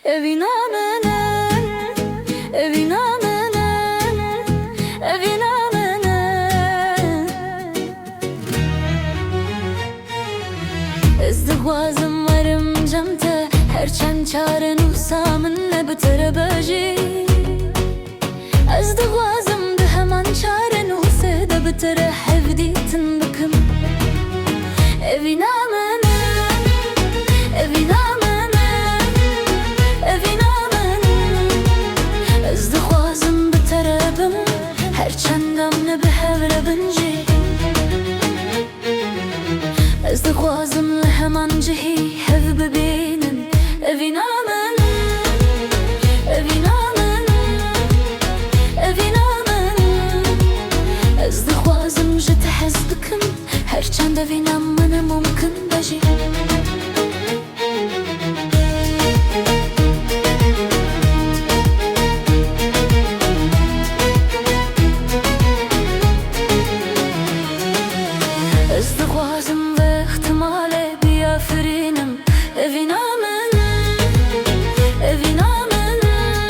evina menen, evina menen, evina menen. Ez dixwazim werim cem te her çend çare nûsa min nebitere bejî. Ez dixwazim di heman çare nûsê de bitere hevdîtin bikim. Evîna menen, evîna menen, evîna menen. Ez dixwazim bitere bim her çend em ne bi hev re binjî. Ez dixwazim li heman cihî hev bibînin. Evîna menen, evîna menen, evîna menen. Ez dixwazim ji te hez bikim her çend evîna min mumkin bejî. Ez dixwazim ve ihtimalê biyafirînim. Evîna menen, evîna menen,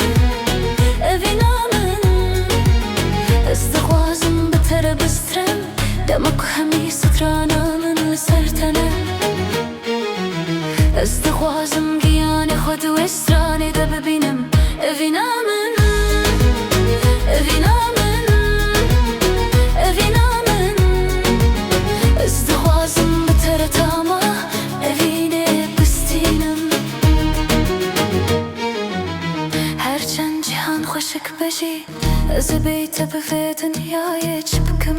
evîna menen. Ez dixwazim bi te re bistrem dema ku hemî strana min li ser te ne. Ez dixwazim giyanê xwe di wê stranê de bibînim. Evîna menen, evîna menen, evîna menen. Ez dixwazim bi te re tama evînê bistînim. Her çend cîhan xweşik bejî, ez ê bê te bi vê dinyayê çi bikim.